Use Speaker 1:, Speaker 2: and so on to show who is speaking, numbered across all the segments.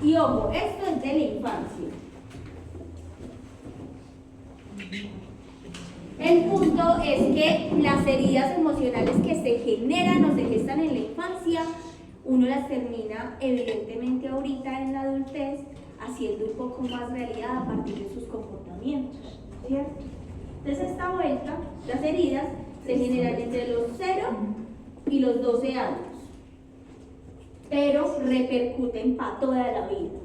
Speaker 1: Y ojo, esto es de la infancia. El punto es que las heridas emocionales que se generan o se gestan en la infancia, uno las termina evidentemente ahorita en la adultez haciendo un poco más realidad a partir de sus comportamientos, ¿cierto? Entonces esta vuelta, las heridas se generan entre los 0 y los 12 años, pero repercuten para toda la vida,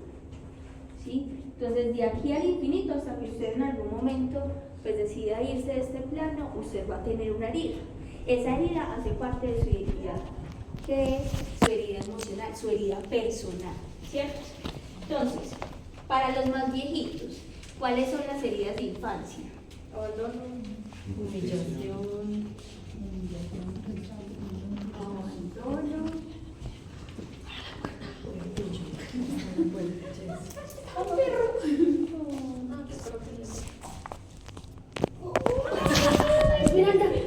Speaker 1: ¿sí? Entonces de aquí al infinito hasta que usted en algún momento pues decida irse de este plano, usted va a tener una herida. Esa herida hace parte de su identidad, que es su herida emocional, su herida personal, ¿cierto? Entonces, para los más viejitos, ¿cuáles son las heridas de infancia?
Speaker 2: Abandono, humillación,
Speaker 1: Abandono.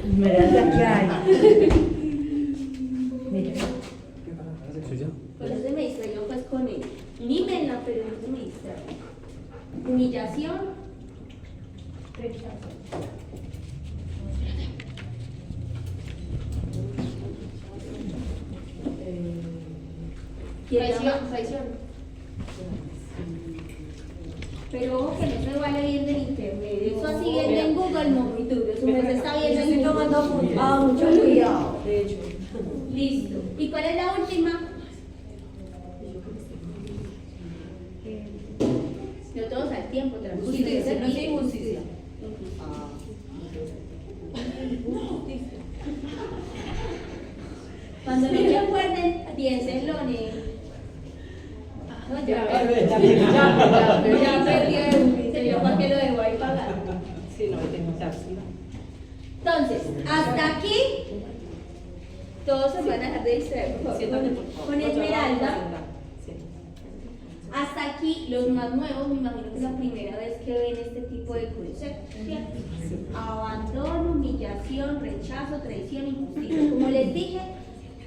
Speaker 2: Esmeralda, ¿qué hay? Mira.
Speaker 1: Pues eso me distrayó pues con él. Límenla, pero no se me distrae. Humillación, rechazo.
Speaker 2: Traición.
Speaker 1: Pero ojo que no se vale viendo en internet. Eso así viendo en Google no muy duro. Eso me está viendo en Google. Mucho cuidado.
Speaker 2: De hecho.
Speaker 1: Listo. ¿Y cuál es la última? No todos al tiempo, tranquilo.
Speaker 2: Justicia, no es injusticia.
Speaker 1: Cuando no se acuerden, piénsenlo en el... No, ya perdió. Señor, ¿para qué lo dejó ahí pagar?
Speaker 2: Sí, no, tengo que
Speaker 1: Entonces, hasta aquí, todos se van a dejar de distraer, por favor.
Speaker 2: Siéntate, por favor.
Speaker 1: Con Esmeralda.
Speaker 2: Sí.
Speaker 1: Hasta aquí, los más nuevos, me imagino que es la primera vez que ven este tipo de conceptos, ¿cierto? Abandono, humillación, rechazo, traición, injusticia. Como les dije,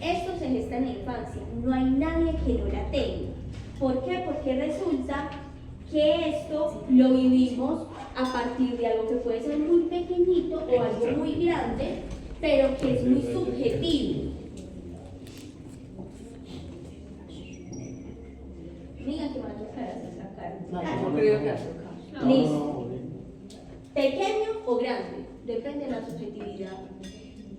Speaker 1: esto se gesta en la infancia, no hay nadie que no la tenga. ¿Por qué? Porque resulta que esto lo vivimos a partir de algo que puede ser muy pequeñito o algo muy grande, pero que es muy subjetivo. Digan que van a tocar a sacar.
Speaker 2: No creo que azúcar.
Speaker 1: Listo. Pequeño o grande, depende de la subjetividad.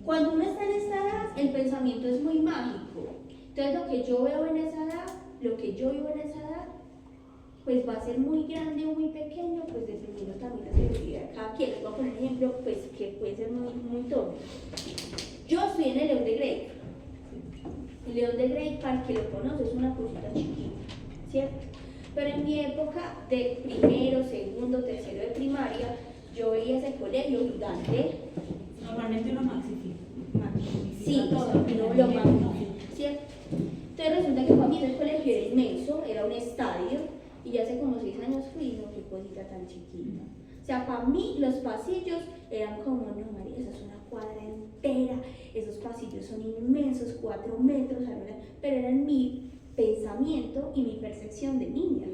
Speaker 1: Cuando uno está en esta edad, el pensamiento es muy mágico. Entonces lo que yo veo en esa edad, lo que yo vivo en esa edad, pues va a ser muy grande o muy pequeño, pues dependiendo también la seguridad de cada quien. Les voy a poner un ejemplo, pues que puede ser muy tonto. Yo estoy en el León de Grey. El León de Grey, para el que lo conoce, es una cosita chiquita, ¿cierto? Pero en mi época de primero, segundo, tercero de primaria, yo veía ese colegio gigante.
Speaker 3: Normalmente uno maxifica.
Speaker 1: Sí, no lo magnifica, ¿cierto? Entonces resulta que para mí el colegio era inmenso, era un estadio, y ya hace como 6 años fui, no, qué cosita tan chiquita. O sea, para mí los pasillos eran como, no, María, esa es una cuadra entera, esos pasillos son inmensos, 4 metros, pero era mi pensamiento y mi percepción de niña.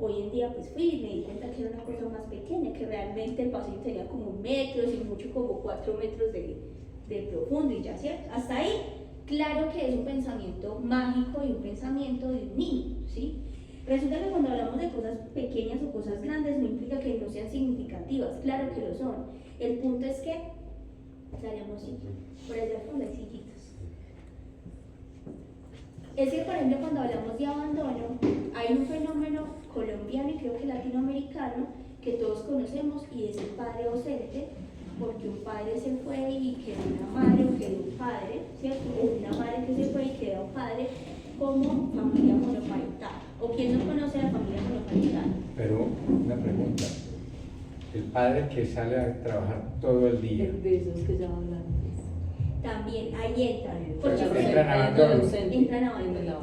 Speaker 1: Hoy en día pues fui y me di cuenta que era una cosa más pequeña, que realmente el pasillo tenía como metros y mucho como 4 metros de profundo y ya, ¿cierto? Hasta ahí, claro que es un pensamiento mágico y un pensamiento de un niño, ¿sí? Resulta que cuando hablamos de cosas pequeñas o cosas grandes no implica que no sean significativas, claro que lo son. El punto es que, estaríamos así, por allá con las sillitas. Es que, por ejemplo, cuando hablamos de abandono, hay un fenómeno colombiano y creo que latinoamericano que todos conocemos y es el padre ausente, porque un padre se fue y quedó una madre o quedó un padre, ¿cierto? O una madre que se fue y quedó un padre como familia monoparental. ¿O quién no conoce la familia monoparental?
Speaker 4: Pero una pregunta, el padre que sale a trabajar todo el día,
Speaker 2: De esos que ya hablan.
Speaker 1: También, ahí entran.
Speaker 4: Pero
Speaker 1: Porque
Speaker 4: entran
Speaker 1: ustedes
Speaker 4: a abandono.
Speaker 1: entran a abandono.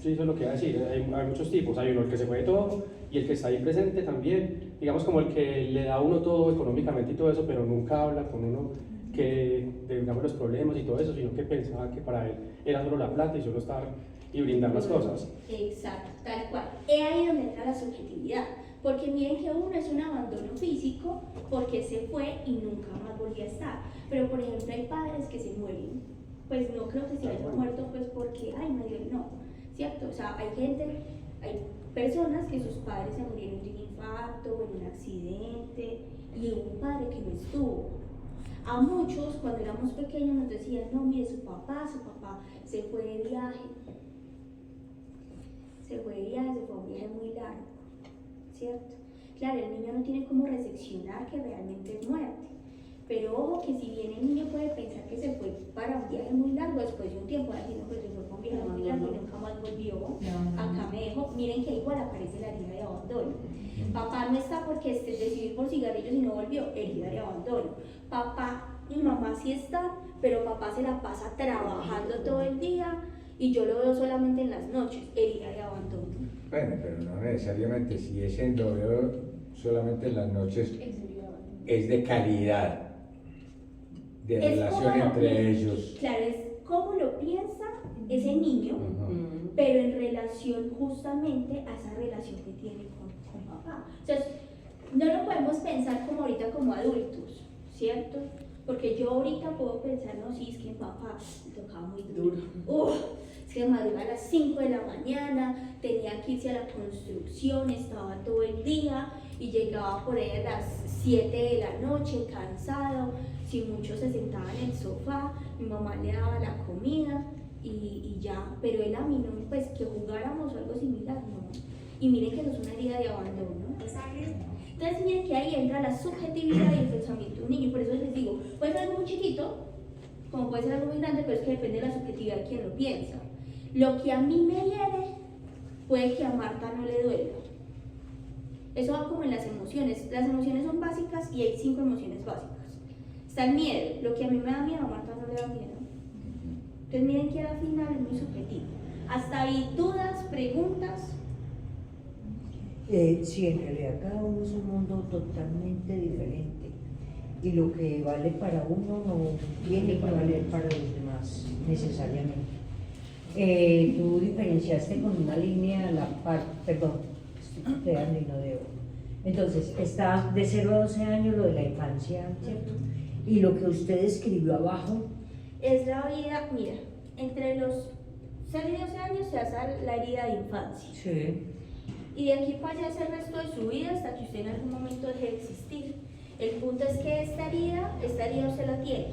Speaker 5: Sí, eso es lo que iba a decir. Hay muchos tipos. Hay uno el que se fue de todo y el que está ahí presente también. Digamos como el que le da a uno todo económicamente y todo eso, pero nunca habla con uno digamos los problemas y todo eso, sino que pensaba que para él era solo la plata y solo estar y brindar las cosas.
Speaker 1: Exacto, tal cual. Es ahí donde entra la subjetividad. Porque miren que uno es un abandono físico porque se fue y nunca más volvió a estar. Pero por ejemplo hay padres que se mueren. Pues no creo que se haya muerto pues porque, ay, me dio, no. ¿Cierto? O sea, hay gente, hay personas que sus padres se murieron de un infarto o en un accidente y hubo un padre que no estuvo. A muchos cuando éramos pequeños nos decían, no, mire, su papá se fue de viaje. Se fue a un viaje muy largo. ¿Cierto? Claro, el niño no tiene cómo recepcionar que realmente es muerte, pero ojo que si bien el niño puede pensar que se fue para un viaje muy largo, después de un tiempo va a decir, no, pues se fue para un viaje muy largo y nunca más volvió, acá me dejó. Miren que igual aparece la herida de abandono. Papá no está porque decidió ir por cigarrillos y no volvió, herida de abandono. Papá y mamá sí están, pero papá se la pasa trabajando todo el día y yo lo veo solamente en las noches, herida de abandono.
Speaker 4: Bueno, pero no necesariamente, si ese lo veo solamente en las noches, es de calidad, de
Speaker 1: Es
Speaker 4: relación
Speaker 1: como lo
Speaker 4: entre
Speaker 1: piensa.
Speaker 4: ellos.
Speaker 1: Claro, es como lo piensa ese niño,
Speaker 4: Ajá.
Speaker 1: pero en relación justamente a esa relación que tiene con papá. Entonces, no lo podemos pensar como ahorita como adultos, ¿cierto? Porque yo ahorita puedo pensar, no, sí, es que papá me tocaba muy duro. Es que madrugaba a las 5 de la mañana, tenía que irse a la construcción, estaba todo el día y llegaba por ahí a las 7 de la noche cansado, si mucho se sentaba en el sofá, mi mamá le daba la comida y ya, pero él a mí no, pues que jugáramos o algo similar, no. Y miren que no es una herida de abandono. Entonces miren que ahí entra la subjetividad y el pensamiento de un niño, por eso les digo, puede ser algo muy chiquito, como puede ser algo muy grande, pero es que depende de la subjetividad de quien lo piensa. Lo que a mí me hiere, puede que a Marta no le duela. Eso va como en las emociones. Las emociones son básicas y hay 5 emociones básicas. Está el miedo. Lo que a mí me da miedo, a Marta no le da miedo. Entonces miren que al final es muy subjetivo. Hasta ahí dudas, preguntas.
Speaker 6: Sí, en realidad cada uno es un mundo totalmente diferente y lo que vale para uno no tiene que valer para los demás necesariamente. Tú diferenciaste con una línea la parte, perdón, estoy creando y no debo. Entonces, está de 0 a 12 años lo de la infancia, ¿cierto? Y lo que usted escribió abajo
Speaker 1: Es la vida, mira, entre los 6 y 12 años se hace la herida de infancia.
Speaker 6: sí.
Speaker 1: Y de aquí para allá es el resto de su vida hasta que usted en algún momento deje de existir. El punto es que esta herida usted la tiene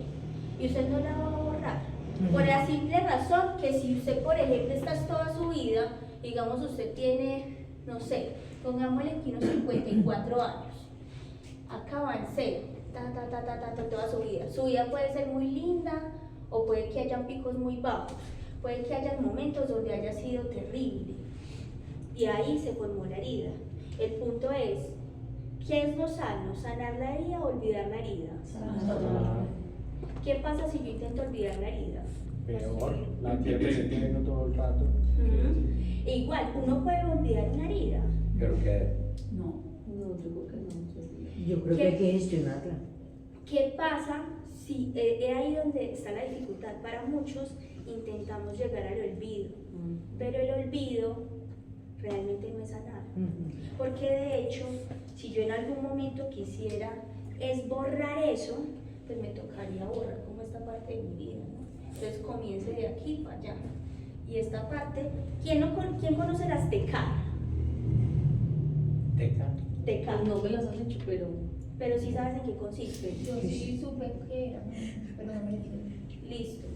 Speaker 1: y usted no la va a borrar. Por la simple razón que si usted, por ejemplo, está toda su vida, digamos usted tiene, no sé, pongámosle aquí unos 54 años, acaba en 0, toda su vida. Su vida puede ser muy linda o puede que hayan picos muy bajos, puede que haya momentos donde haya sido terrible. Y ahí se formó la herida. El punto es, ¿qué es lo sano? ¿Sanar la herida o olvidar la herida? ¿Qué pasa si yo intento olvidar la herida?
Speaker 5: Peor, la tierra se tiene todo el rato.
Speaker 1: E igual, uno puede olvidar una herida.
Speaker 4: Pero que
Speaker 3: No.
Speaker 2: No, yo creo que no.
Speaker 6: Yo creo que hay que gestionarla.
Speaker 1: ¿Qué pasa si es ahí donde está la dificultad? Para muchos intentamos llegar al olvido, pero el olvido realmente no es sanar. Porque de hecho, si yo en algún momento quisiera es borrar eso, pues me tocaría borrar como esta parte de mi vida, ¿no? Entonces comience de aquí para allá. Y esta parte, ¿quién conoce las TECAR? TECAR.
Speaker 2: No me las han hecho,
Speaker 1: Pero sí sabes en qué consiste.
Speaker 7: Yo sí supe que era, pero no me dijeron.
Speaker 1: Listo.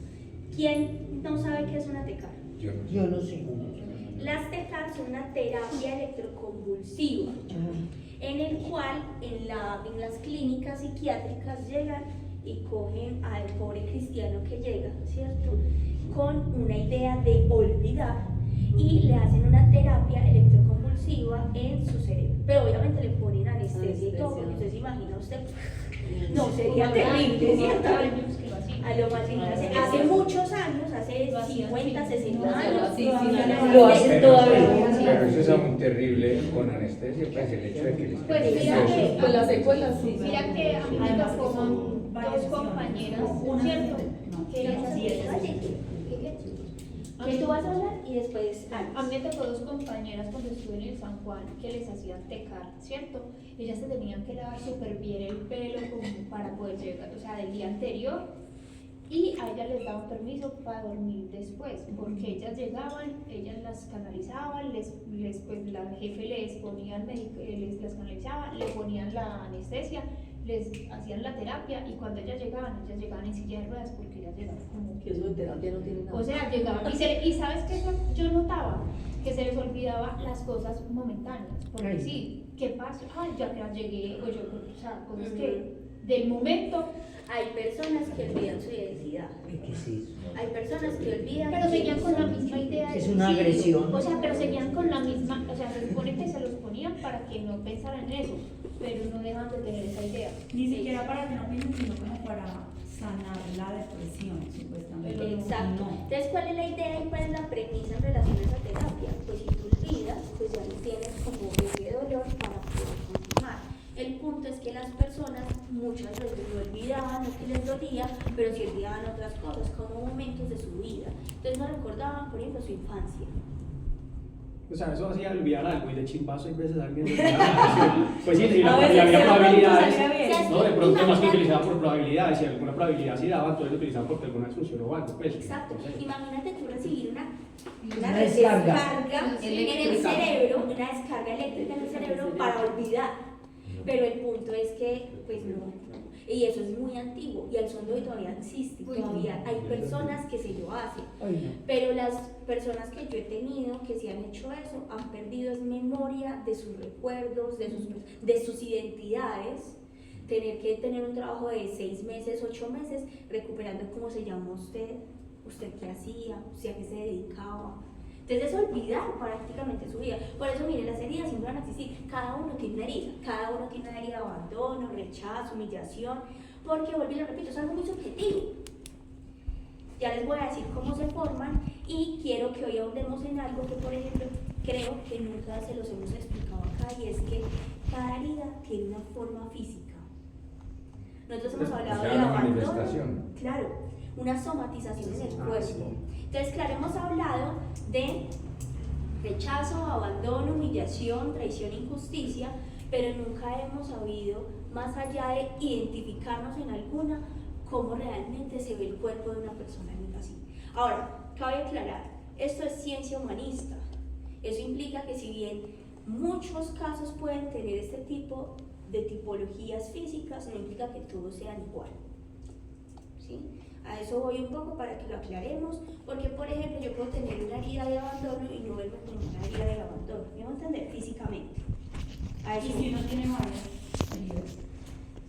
Speaker 1: ¿Quién no sabe qué es una TECAR?
Speaker 6: Yo no sé.
Speaker 1: Las TECAR son una terapia electroconvulsiva, en el cual en las clínicas psiquiátricas llegan y cogen al pobre cristiano que llega, ¿cierto? Con una idea de olvidar y le hacen una terapia electroconvulsiva en su cerebro. Pero obviamente le ponen anestesia y todo, porque usted se imagina usted. No, sería terrible, ¿cierto? A lo más hace muchos años, hace 50, 60 años.
Speaker 6: Lo hacen todavía.
Speaker 4: Pero eso es aún terrible con anestesia, pues el hecho de que les
Speaker 7: Pues mira que,
Speaker 2: Pues las secuelas sí.
Speaker 7: mira que a mí me
Speaker 3: Además
Speaker 7: tocó
Speaker 3: que son
Speaker 7: con
Speaker 3: varias
Speaker 7: dos compañeras,
Speaker 3: una
Speaker 7: ¿cierto?
Speaker 3: no,
Speaker 7: Que éramos
Speaker 3: esas sí,
Speaker 7: así,
Speaker 3: esas sí.
Speaker 1: Que tú vas a hablar y después
Speaker 7: A mí me tocó dos compañeras cuando estuve en el San Juan que les hacían tecar, ¿cierto? Ellas se tenían que lavar súper bien el pelo como para poder llegar, o sea, del día anterior, y a ellas les daban permiso para dormir después, porque ellas llegaban, ellas las canalizaban, pues la jefe les ponía las canalizaba, le ponían la anestesia, les hacían la terapia, y cuando ellas llegaban en silla de ruedas, porque ellas llegaban como
Speaker 2: Que eso de terapia no tiene nada.
Speaker 7: o sea, llegaban y ¿sabes qué? Yo notaba que se les olvidaba las cosas momentáneas, porque
Speaker 6: Ay.
Speaker 7: sí, ¿qué pasa? Ay, ya que llegué, o sea, cosas que del momento,
Speaker 1: hay personas que olvidan su identidad.
Speaker 6: Ay, ¿qué es eso?
Speaker 1: Hay personas que olvidan.
Speaker 7: pero seguían con la misma idea
Speaker 6: Es
Speaker 7: del
Speaker 6: una
Speaker 7: suicidio.
Speaker 6: agresión.
Speaker 7: O sea, pero seguían con la misma, o sea, se supone que se los ponían para que no pensaran en eso, pero no dejan de tener esa idea.
Speaker 3: Ni siquiera para que no piensen, sino como para sanar la depresión, supuestamente.
Speaker 1: Exacto.
Speaker 3: No.
Speaker 1: Entonces, ¿cuál es la idea y cuál es la premisa en relación a esa terapia? Pues si tú olvidas, pues ya no tienes como ese dolor para poder continuar. El punto es que las personas muchas veces no olvidaban lo que les dolía, pero sí olvidaban otras cosas, como momentos de su vida. Entonces no recordaban, por ejemplo, su infancia.
Speaker 5: O sea, eso hacía olvidar algo y de chimbazo hay veces alguien olvidaba. Pues sí, y había probabilidades. No, de pronto más que utilizaban por probabilidades, si alguna probabilidad sí daba, entonces lo utilizaban porque alguna función o algo. Pues,
Speaker 1: Exacto.
Speaker 5: entonces,
Speaker 1: Imagínate tú recibir una
Speaker 6: Una descarga.
Speaker 1: en el cerebro, una descarga eléctrica en el cerebro para olvidar. Pero el punto es que, pues no. Y eso es muy antiguo y al son de hoy todavía existe. Todavía hay personas que se lo hacen.
Speaker 6: Ay, no.
Speaker 1: Pero las personas que yo he tenido que se han hecho eso han perdido es memoria de sus recuerdos, de sus identidades. Tener que tener un trabajo de 6 meses, 8 meses, recuperando cómo se llama usted qué hacía, usted a qué se dedicaba. Entonces es olvidar prácticamente su vida. Por eso, miren, las heridas siempre van a existir. Cada uno tiene una herida. Cada uno tiene una herida de abandono, rechazo, humillación. Porque, vuelvo y lo repito, es algo muy subjetivo. Ya les voy a decir cómo se forman y quiero que hoy ahondemos en algo que, por ejemplo, creo que nunca se los hemos explicado acá, y es que cada herida tiene una forma física. Nosotros hemos hablado de
Speaker 4: una
Speaker 1: abandono.
Speaker 4: manifestación.
Speaker 1: Claro, una somatización en el
Speaker 5: sí.
Speaker 1: cuerpo. Entonces, claro, hemos hablado de rechazo, abandono, humillación, traición, injusticia, pero nunca hemos sabido, más allá de identificarnos en alguna, cómo realmente se ve el cuerpo de una persona así. Ahora, cabe aclarar, esto es ciencia humanista. Eso implica que si bien muchos casos pueden tener este tipo de tipologías físicas, no implica que todos sean igual. ¿Sí? A eso voy un poco para que lo aclaremos, porque por ejemplo yo puedo tener una herida de abandono y no verme como una herida de abandono, ¿me voy a entender? Físicamente. A eso
Speaker 3: Y si no tiene varias heridas.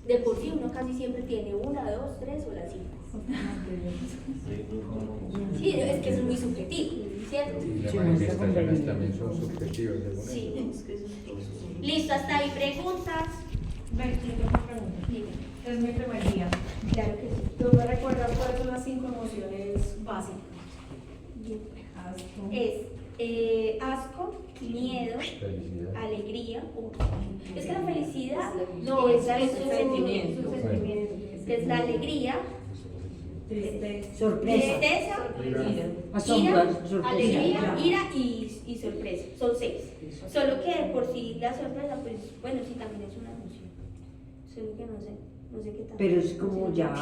Speaker 1: de por sí uno casi siempre tiene 1, 2, 3 o las 5. Sí, es que es muy subjetivo, ¿cierto?
Speaker 4: Y las
Speaker 6: Sí,
Speaker 4: manifestaciones también son subjetivas, según
Speaker 1: Sí.
Speaker 4: eso.
Speaker 1: Listo, hasta ahí preguntas.
Speaker 8: Ven, yo tengo una pregunta.
Speaker 1: Dime.
Speaker 8: Es mi primer día.
Speaker 1: Claro que sí.
Speaker 8: ¿Tú me recuerdas cuáles son las 5 emociones básicas?
Speaker 1: Asco, miedo,
Speaker 4: Felicidad.
Speaker 1: alegría. Es que la felicidad
Speaker 7: No,
Speaker 1: es
Speaker 7: es
Speaker 1: su
Speaker 7: sentimiento.
Speaker 1: su sentimiento. Es la alegría,
Speaker 8: Tristeza.
Speaker 6: Sorpresa.
Speaker 1: tristeza,
Speaker 6: Asombro,
Speaker 1: ira,
Speaker 6: sorpresa.
Speaker 1: alegría, ira y sorpresa. Son 6. Solo que de por sí la sorpresa, pues bueno, sí también es una emoción. Solo que no sé qué tal.
Speaker 6: Pero es como ya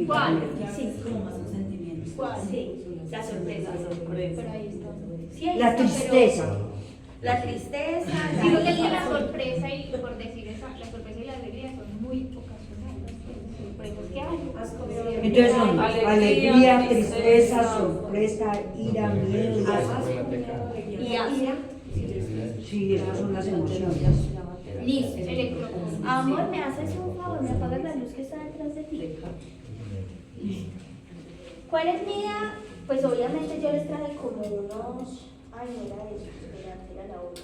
Speaker 7: ¿Cuál?
Speaker 1: Sí,
Speaker 3: Como más un sentimiento.
Speaker 7: ¿Cuál?
Speaker 1: Sí, la sorpresa.
Speaker 7: Pero ahí está.
Speaker 1: Sí, ahí
Speaker 6: la
Speaker 1: está,
Speaker 6: tristeza.
Speaker 1: pero la tristeza,
Speaker 7: Digo que es que la
Speaker 1: ira.
Speaker 7: sorpresa y por decir esa, la sorpresa y la alegría son muy ocasionales. Por eso es que hay.
Speaker 6: Entonces son alegría, tristeza, sorpresa, ira, miedo y asco.
Speaker 1: Y ira.
Speaker 6: Sí, esas son las emociones.
Speaker 1: Listo. Amor, ¿me haces un favor? ¿Me apagas la luz que está detrás de ti? ¿Cuál es mía? Pues obviamente yo les traje como unos... Ay, no era eso, era la otra.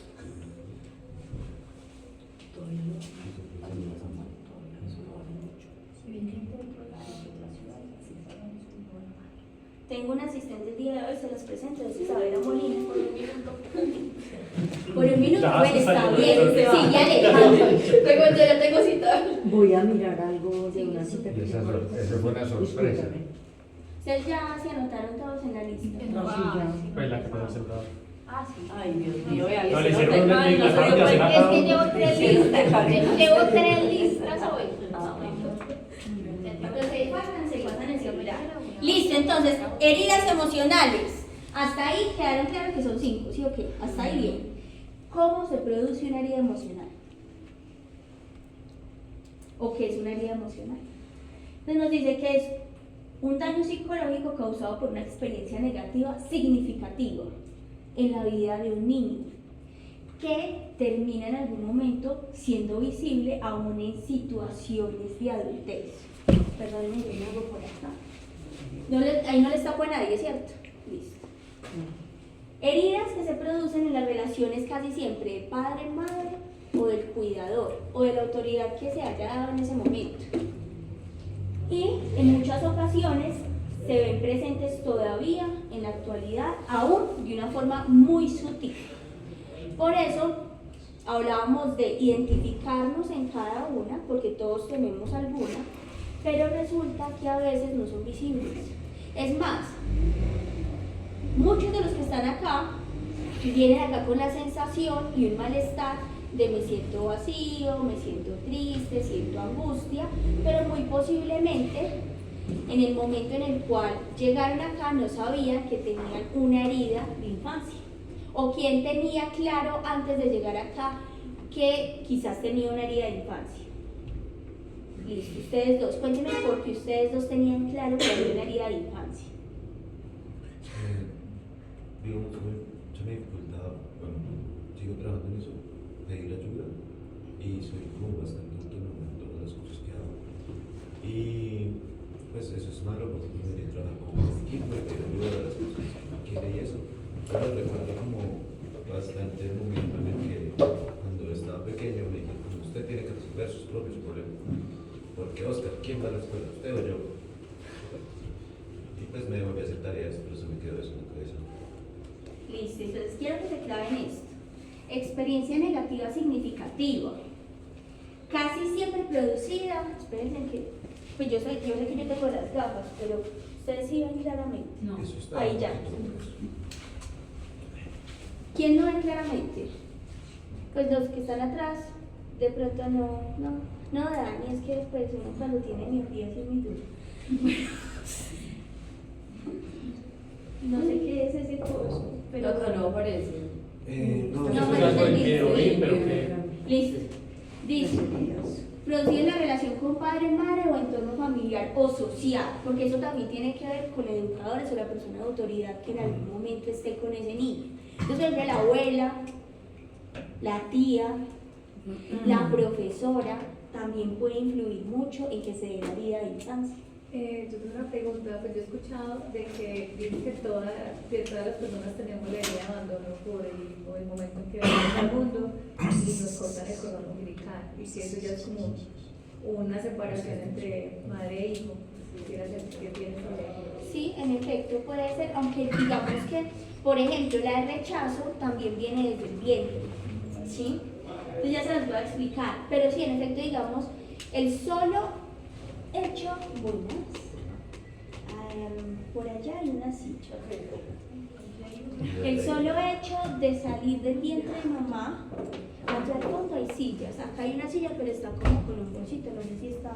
Speaker 1: Tengo un asistente el día de hoy, se los presento, es Isabela Molina, por un minuto. Por un minuto,
Speaker 5: Ya,
Speaker 1: bueno,
Speaker 5: está
Speaker 1: está
Speaker 5: bien,
Speaker 1: bien, sigue Alejandro. Luego yo ya tengo cita.
Speaker 6: Voy a mirar algo de una cita que
Speaker 4: Y
Speaker 6: tengo.
Speaker 4: eso fue una sorpresa.
Speaker 6: Discúlpame.
Speaker 1: Ustedes ya se anotaron todos en la lista.
Speaker 6: No, sí, ya.
Speaker 5: Pues la que pasa el celular.
Speaker 1: Ah, sí.
Speaker 2: Ay, Dios mío, vea,
Speaker 5: No, le
Speaker 2: ese
Speaker 5: hicieron
Speaker 2: no
Speaker 5: una
Speaker 2: te-
Speaker 5: la acaban de hacer
Speaker 7: Es
Speaker 5: acá.
Speaker 7: que llevo 3 listas. Llevo 3 listas hoy.
Speaker 1: Entonces, se pasan el celular. Listo, entonces, heridas emocionales. Hasta ahí quedaron claros que son 5, ¿sí o qué? Hasta ahí bien. ¿Cómo se produce una herida emocional? ¿O qué es una herida emocional? Entonces nos dice que es un daño psicológico causado por una experiencia negativa significativa en la vida de un niño, que termina en algún momento siendo visible aún en situaciones de adultez. Perdónenme, yo me hago por acá. Ahí no les tapo a nadie, ¿cierto? Listo. Heridas que se producen en las relaciones casi siempre de padre-madre o del cuidador o de la autoridad que se haya dado en ese momento. Y en muchas ocasiones se ven presentes todavía en la actualidad, aún de una forma muy sutil. Por eso hablábamos de identificarnos en cada una, porque todos tenemos alguna, pero resulta que a veces no son visibles. Es más, muchos de los que están acá vienen acá con la sensación y un malestar de me siento vacío, me siento triste, siento angustia, pero muy posiblemente en el momento en el cual llegaron acá no sabían que tenían una herida de infancia. O quien tenía claro antes de llegar acá que quizás tenía una herida de infancia. Listo, ustedes dos, cuéntenme por qué ustedes dos tenían claro que había una herida de infancia.
Speaker 9: Digamos, se me dificultaba, bueno, sigo trabajando en eso, pedir ayuda y soy como bastante autónomo en todas las cosas que hago. Y pues eso es malo porque no debería trabajar con un equipo y pedir ayuda a las cosas que no quiere y eso. Pero recuerdo como bastante el momento en el que cuando estaba pequeño me dijeron, como usted tiene que resolver sus propios problemas. Porque Oscar, ¿quién va a la escuela? ¿Usted o yo? Y pues me volví a hacer tareas, pero se me quedó eso en la cabeza.
Speaker 1: Listo, entonces quiero que se claven esto. Experiencia negativa significativa. Casi siempre producida, espérense que, pues yo sé que yo tengo las gafas, pero ustedes sí ven claramente.
Speaker 3: No.
Speaker 9: Eso está
Speaker 1: Ahí ya. ¿Quién no ve claramente? Pues los que están atrás, de pronto no, Dani, es que después uno cuando tiene miopía sí es muy duro. No sé qué es ese curso, pero
Speaker 2: No aparece.
Speaker 9: No,
Speaker 1: No,
Speaker 5: Eso
Speaker 1: pero
Speaker 5: es algo
Speaker 1: es
Speaker 5: del video, pero que
Speaker 1: listo. Dice, producir la relación con padre, madre o entorno familiar o social, porque eso también tiene que ver con educadores o la persona de autoridad que en algún momento esté con ese niño. Entonces, la abuela, la tía, la profesora también puede influir mucho en que se dé la vida de infancia.
Speaker 10: Yo tengo una pregunta, pues yo he escuchado de que dicen que todas las personas tenemos la idea de abandono por el momento en que venimos al mundo y nos cortan el cordón umbilical y que eso ya es como una separación entre madre e hijo. Quisiera saber qué piensas sobre eso.
Speaker 1: Sí, en efecto puede ser, aunque digamos que, por ejemplo, la de rechazo también viene desde el vientre, ¿sí? Entonces ya se las voy a explicar, pero sí, en efecto, digamos, el solo hecho, por allá hay una silla. El solo hecho de salir del vientre de mamá, allá al fondo hay sillas, acá hay una silla pero está como con un bolsito, no sé si está...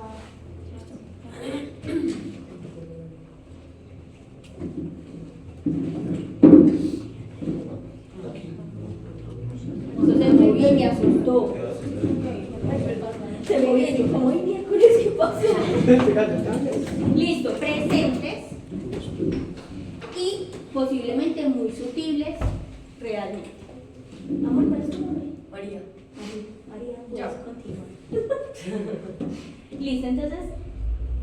Speaker 1: Eso se movió y me asustó. Se movió y yo como, ay, miércoles, ¿qué pasó? Listo, presentes y posiblemente muy sutiles realmente. Amor, ¿cuál es tu nombre?
Speaker 2: María.
Speaker 1: María, puedes continuar. Listo, entonces,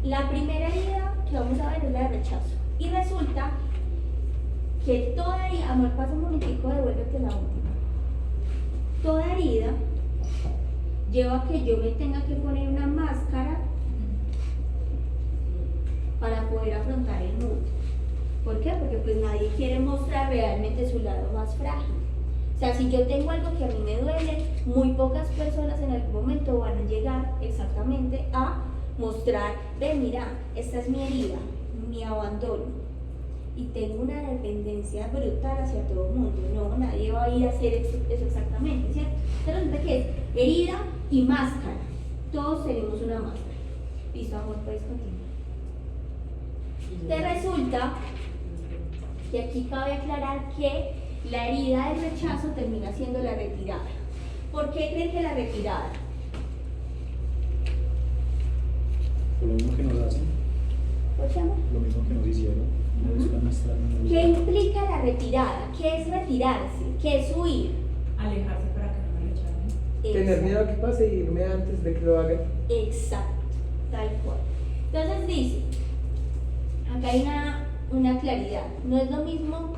Speaker 1: la primera herida que vamos a ver es la de rechazo. Y resulta que toda herida, amor, pasa un momentico, devuélvete la última. Toda herida lleva a que yo me tenga que poner una máscara para poder afrontar el mundo. ¿Por qué? Porque pues nadie quiere mostrar realmente su lado más frágil. O sea, si yo tengo algo que a mí me duele, muy pocas personas en algún momento van a llegar exactamente a mostrar, ve, mira, esta es mi herida, mi abandono y tengo una dependencia brutal hacia todo el mundo, no, nadie va a ir a hacer eso exactamente, ¿cierto? Entonces resulta que es herida y máscara, todos tenemos una máscara. Listo, amor, puedes continuar. Te resulta que aquí cabe aclarar que la herida del rechazo termina siendo la retirada. ¿Por qué creen que la retirada?
Speaker 5: Por lo mismo que nos hacen,
Speaker 1: ¿Por qué, amor?
Speaker 5: lo mismo que nos hicieron.
Speaker 1: ¿Qué implica la retirada? ¿Qué es retirarse? ¿Qué es huir?
Speaker 3: Alejarse para que no me rechazen.
Speaker 2: Tener miedo a que pase y irme antes de que lo hagan.
Speaker 1: Exacto, tal cual. Entonces dice, acá hay una claridad, no es lo mismo,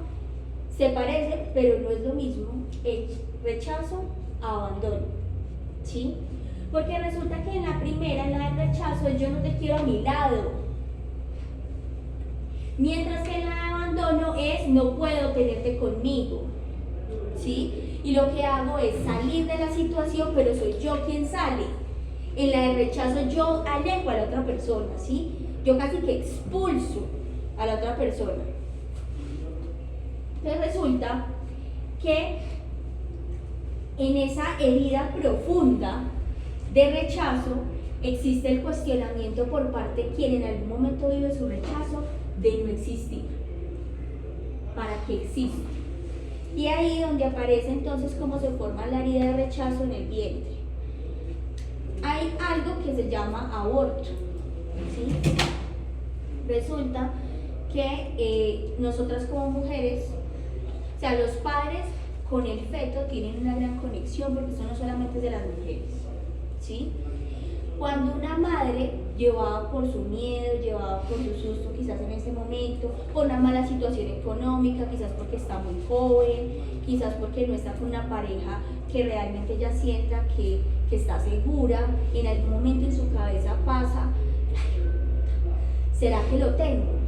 Speaker 1: se parece, pero no es lo mismo el rechazo a abandono, ¿sí? Porque resulta que en la primera, en la del rechazo, es yo no te quiero a mi lado, mientras que en la de abandono es no puedo tenerte conmigo, ¿sí? Y lo que hago es salir de la situación, pero soy yo quien sale. En la de rechazo yo alejo a la otra persona, ¿sí? Yo casi que expulso a la otra persona. Entonces resulta que en esa herida profunda de rechazo existe el cuestionamiento por parte de quien en algún momento vive su rechazo de no existir. ¿Para qué existe? Y ahí donde aparece entonces cómo se forma la herida de rechazo en el vientre. Hay algo que se llama aborto, ¿sí? Resulta que nosotras como mujeres, o sea, los padres con el feto tienen una gran conexión porque eso no solamente es de las mujeres, ¿sí? Cuando una madre, llevada por su miedo, llevada por su susto quizás en ese momento, por una mala situación económica, quizás porque está muy joven, quizás porque no está con una pareja que realmente ella sienta que está segura, en algún momento en su cabeza pasa, ¿será que lo tengo?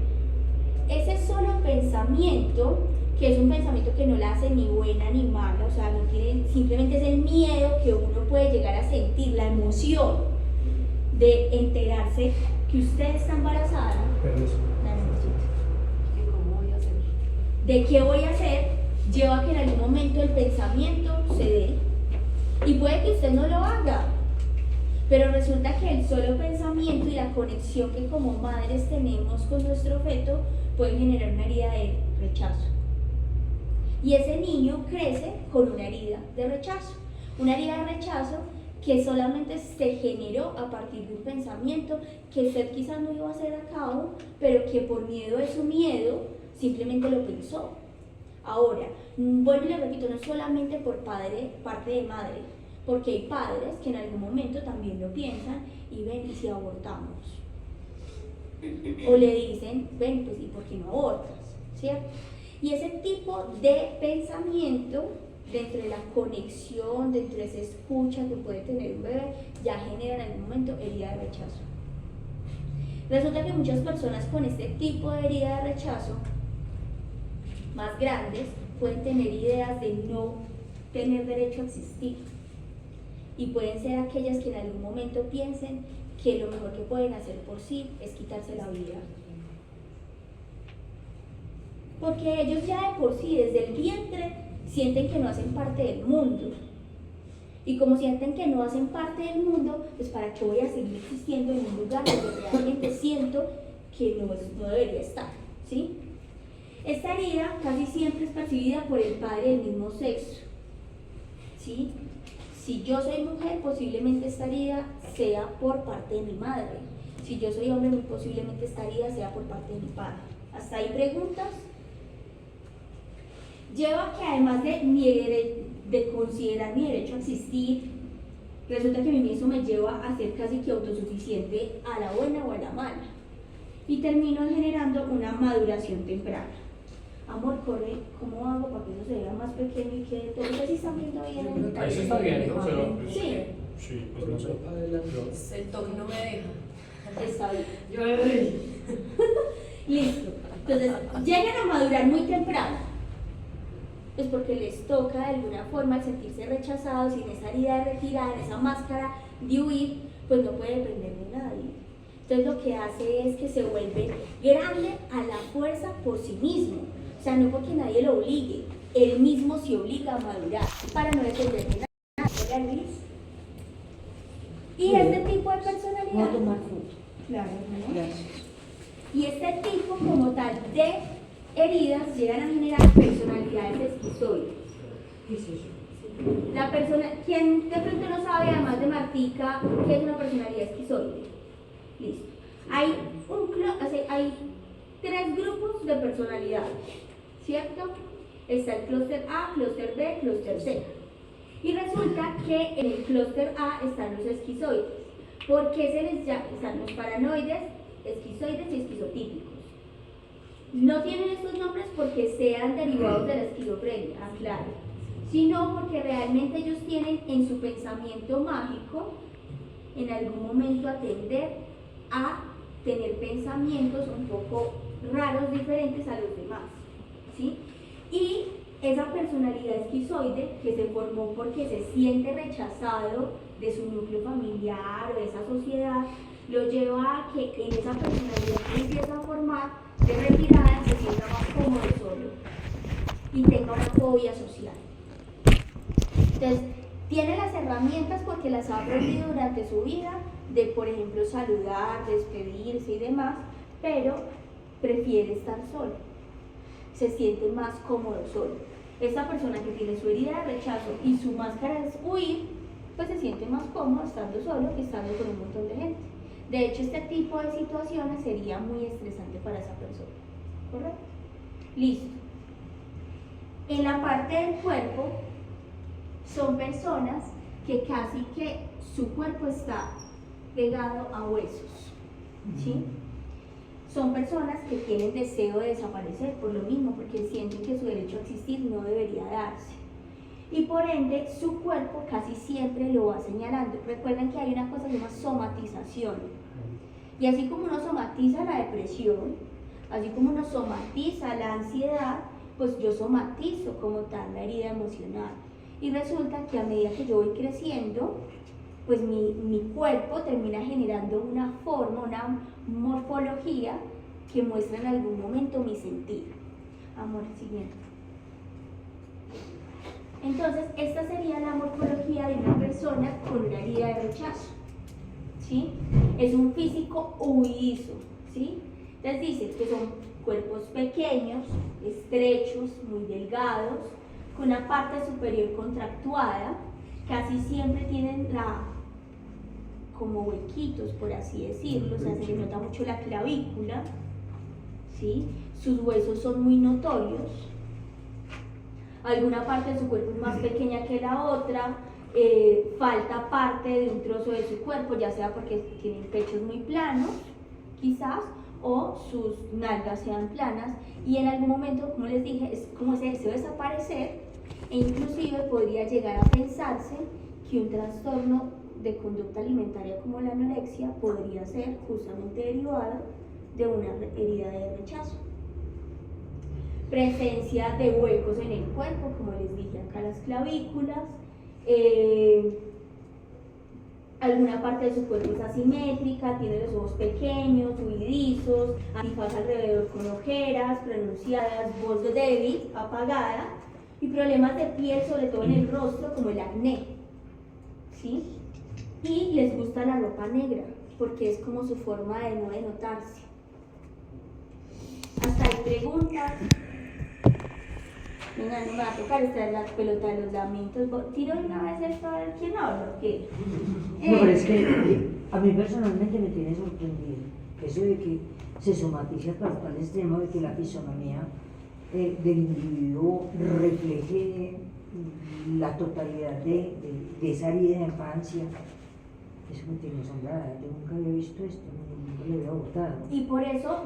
Speaker 1: Ese solo pensamiento, que es un pensamiento que no la hace ni buena ni mala, o sea, no tiene, simplemente es el miedo que uno puede llegar a sentir, la emoción de enterarse que usted está embarazada, de qué voy a hacer, lleva a que en algún momento el pensamiento se dé. Y puede que usted no lo haga, pero resulta que el solo pensamiento y la conexión que como madres tenemos con nuestro feto puede generar una herida de rechazo. Y ese niño crece con una herida de rechazo. Una herida de rechazo que solamente se generó a partir de un pensamiento que usted quizás no iba a hacer a cabo, pero que por miedo de su miedo simplemente lo pensó. Ahora, vuelvo y le repito, no solamente por parte de madre, porque hay padres que en algún momento también lo piensan y ven, ¿y si abortamos? O le dicen, ven, pues ¿y por qué no abortas? ¿Cierto? Y ese tipo de pensamiento, dentro de la conexión, dentro de esa escucha que puede tener un bebé, ya genera en algún momento herida de rechazo. Resulta que muchas personas con este tipo de herida de rechazo, más grandes, pueden tener ideas de no tener derecho a existir. Y pueden ser aquellas que en algún momento piensen que lo mejor que pueden hacer por sí es quitarse la vida. Porque ellos ya de por sí, desde el vientre, sienten que no hacen parte del mundo. Y como sienten que no hacen parte del mundo, pues ¿para qué voy a seguir existiendo en un lugar donde realmente siento que no debería estar? ¿Sí? Esta herida casi siempre es percibida por el padre del mismo sexo. ¿Sí? Si yo soy mujer, posiblemente esta herida sea por parte de mi madre. Si yo soy hombre, muy posiblemente esta herida sea por parte de mi padre. ¿Hasta ahí preguntas? Lleva que además de considerar mi derecho a existir, resulta que a mí eso me lleva a ser casi que autosuficiente a la buena o a la mala. Y termino generando una maduración temprana. Amor, corre, ¿cómo hago para que eso se vea más pequeño y quede todo? ¿Ustedes sí están viendo bien?
Speaker 5: Ahí se está viendo, pero pues,
Speaker 1: sí.
Speaker 5: Sí, pues no sé.
Speaker 2: El toque no me deja.
Speaker 1: Está bien.
Speaker 2: Yo me reí.
Speaker 1: Listo. Entonces, llegan a madurar muy temprano. Pues porque les toca de alguna forma al sentirse rechazados y en esa herida de retirada, en esa máscara de huir, pues no puede depender de nadie. Entonces lo que hace es que se vuelve grande a la fuerza por sí mismo. O sea, no porque nadie lo obligue, él mismo se obliga a madurar para no depender de nada. ¿Verdad, Luis? Y este tipo de
Speaker 6: Voy a
Speaker 1: personalidad,
Speaker 6: tomar foto.
Speaker 3: Claro, ¿no?
Speaker 6: Gracias.
Speaker 1: y este tipo como tal de heridas llegan a generar personalidades esquizoides.
Speaker 6: ¿Qué es eso?
Speaker 1: La persona, quien de pronto no sabe, además de Martica, qué es una personalidad esquizoide. Listo. Hay hay 3 grupos de personalidades, ¿cierto? Está el clúster A, clúster B, clúster C. Y resulta que en el clúster A están los esquizoides. ¿Por qué se les llama? Están los paranoides, esquizoides y esquizotípicos. No tienen estos nombres porque sean derivados de la esquizofrenia, aclaro, sino porque realmente ellos tienen en su pensamiento mágico en algún momento atender a tener pensamientos un poco raros, diferentes a los demás, ¿sí? Y esa personalidad esquizoide que se formó porque se siente rechazado de su núcleo familiar o de esa sociedad, lo lleva a que en esa personalidad que empieza a formar de retirada se sienta más cómodo solo y tenga una fobia social. Entonces, tiene las herramientas porque las ha aprendido durante su vida de, por ejemplo, saludar, despedirse y demás, pero prefiere estar solo, se siente más cómodo solo. Esta persona que tiene su herida de rechazo y su máscara es huir, pues se siente más cómodo estando solo que estando con un montón de gente. De hecho, este tipo de situaciones sería muy estresante para esa persona, ¿correcto? Listo. En la parte del cuerpo, son personas que casi que su cuerpo está pegado a huesos, ¿sí? Son personas que tienen deseo de desaparecer por lo mismo, porque sienten que su derecho a existir no debería darse. Y por ende, su cuerpo casi siempre lo va señalando. Recuerden que hay una cosa que se llama somatización. Y así como uno somatiza la depresión, así como uno somatiza la ansiedad, pues yo somatizo como tal la herida emocional. Y resulta que a medida que yo voy creciendo, pues mi cuerpo termina generando una forma, una morfología que muestra en algún momento mi sentir. Amor, siguiente. Entonces, esta sería la morfología de una persona con una herida de rechazo, ¿sí? Es un físico huidizo, ¿sí? Les dice que son cuerpos pequeños, estrechos, muy delgados, con una parte superior contractuada, casi siempre tienen como huequitos, por así decirlo, o sea, se les nota mucho la clavícula, ¿sí? Sus huesos son muy notorios, alguna parte de su cuerpo es más pequeña que la otra, falta parte de un trozo de su cuerpo, ya sea porque tienen pechos muy planos, quizás, o sus nalgas sean planas, y en algún momento, como les dije, es como ese deseo de desaparecer, e inclusive podría llegar a pensarse que un trastorno de conducta alimentaria como la anorexia podría ser justamente derivado de una herida de rechazo. Presencia de huecos en el cuerpo, como les dije acá, las clavículas, alguna parte de su cuerpo es asimétrica, tiene los ojos pequeños, huidizos, antifaz alrededor con ojeras pronunciadas, voz débil, apagada, y problemas de piel, sobre todo en el rostro, como el acné, ¿sí? Y les gusta la ropa negra, porque es como su forma de no denotarse. Hasta hay preguntas. Venga, no me va a tocar estar la pelota de los lamentos. Tiro una vez esto a ver quién habla, ¿o qué?
Speaker 6: No, pero es que a mí personalmente me tiene sorprendido eso de que se somatice hasta tal extremo de que la fisonomía del individuo refleje la totalidad de esa herida de infancia. Eso me tiene asombrada, yo nunca había visto esto, nunca lo había votado.
Speaker 1: Y por eso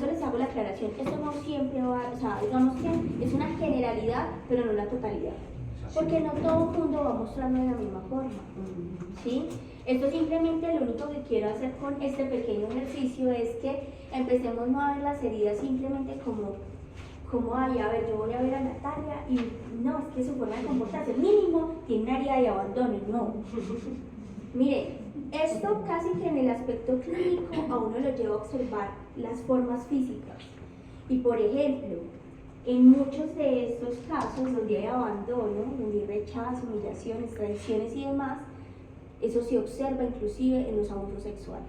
Speaker 1: les hago la aclaración, esto no siempre va, o sea, digamos que es una generalidad, pero no la totalidad. Porque no todo el mundo va a mostrarlo de la misma forma, ¿sí? Esto simplemente lo único que quiero hacer con este pequeño ejercicio es que empecemos no a ver las heridas simplemente como ay, a ver, yo voy a ver a Natalia y no, es que su forma de comportarse mínimo tiene una herida de abandono, no. Miren, esto casi que en el aspecto clínico a uno lo lleva a observar las formas físicas. Y por ejemplo, en muchos de estos casos donde hay abandono, donde hay rechazo, humillaciones, traiciones y demás, eso se observa inclusive en los abusos sexuales.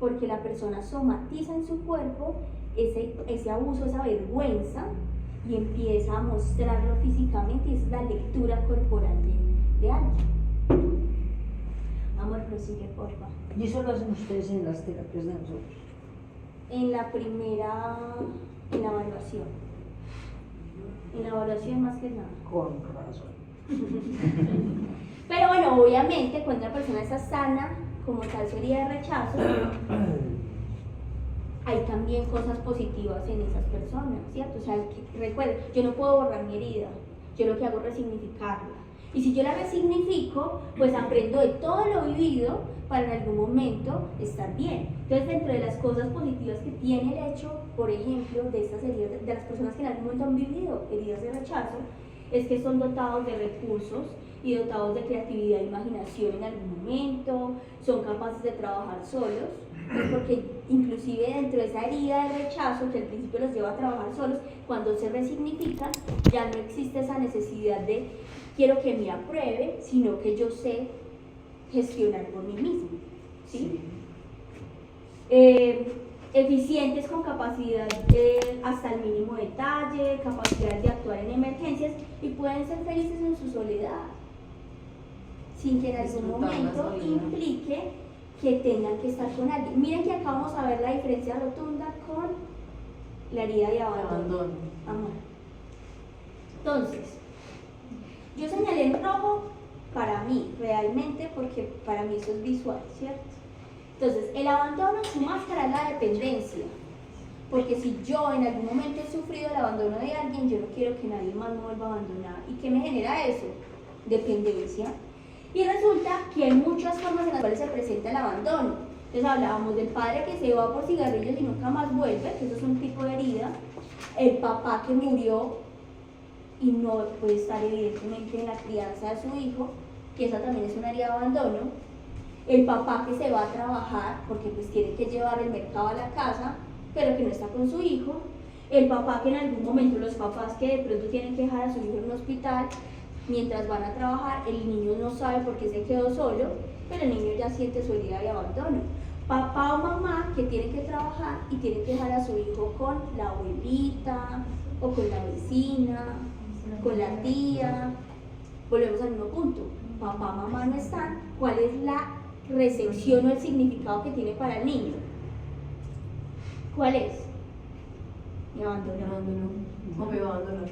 Speaker 1: Porque la persona somatiza en su cuerpo ese abuso, esa vergüenza, y empieza a mostrarlo físicamente, y es la lectura corporal de alguien. Amor, prosigue, por favor.
Speaker 6: Y eso lo hacen ustedes en las terapias de nosotros.
Speaker 1: En la evaluación. En la evaluación más que nada.
Speaker 6: Con razón.
Speaker 1: Pero bueno, obviamente cuando una persona está sana, como tal su herida de rechazo, hay también cosas positivas en esas personas, ¿cierto? O sea, recuerden, yo no puedo borrar mi herida, yo lo que hago es resignificarla. Y si yo la resignifico, pues aprendo de todo lo vivido para en algún momento estar bien. Entonces, dentro de las cosas positivas que tiene el hecho, por ejemplo, de estas heridas, de las personas que en algún momento han vivido heridas de rechazo, es que son dotados de recursos y dotados de creatividad e imaginación en algún momento, son capaces de trabajar solos, pues porque inclusive dentro de esa herida de rechazo que al principio los lleva a trabajar solos, cuando se resignifican, ya no existe esa necesidad de quiero que me apruebe, sino que yo sé gestionar por mí mismo, ¿sí? Eficientes con capacidad hasta el mínimo detalle, capacidad de actuar en emergencias, y pueden ser felices en su soledad, sin que en algún momento implique que tengan que estar con alguien. Miren que acá vamos a ver la diferencia rotunda con la herida de abandono. Amor. Entonces, yo señalé en rojo para mí, realmente, porque para mí eso es visual, ¿cierto? Entonces, el abandono, su máscara es la dependencia, porque si yo en algún momento he sufrido el abandono de alguien, yo no quiero que nadie más me vuelva a abandonar. ¿Y qué me genera eso? Dependencia. Y resulta que hay muchas formas en las cuales se presenta el abandono. Entonces hablábamos del padre que se va por cigarrillos y nunca más vuelve, que eso es un tipo de herida. El papá que murió y no puede estar evidentemente en la crianza de su hijo, que esa también es una herida de abandono. El papá que se va a trabajar porque pues tiene que llevar el mercado a la casa, pero que no está con su hijo. El papá que en algún momento, los papás que de pronto tienen que dejar a su hijo en un hospital mientras van a trabajar, el niño no sabe por qué se quedó solo, pero el niño ya siente su herida de abandono. Papá o mamá que tienen que trabajar y tienen que dejar a su hijo con la abuelita o con la vecina, con la tía. Volvemos al mismo punto. Papá, mamá no están. ¿Cuál es la recepción o el significado que tiene para el niño? ¿Cuál es? Me abandonó.
Speaker 2: O me abandonó.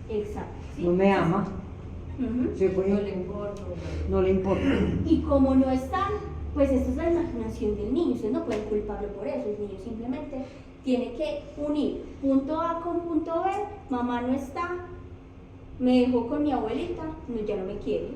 Speaker 1: Exacto. ¿sí?
Speaker 6: No me ama. Se fue.
Speaker 2: No le importa.
Speaker 6: No le importa.
Speaker 1: Y como no están, pues esto es la imaginación del niño. Ustedes no pueden culparlo por eso. El niño simplemente tiene que unir punto A con punto B. Mamá no está, me dejó con mi abuelita, no, ya no me quiere.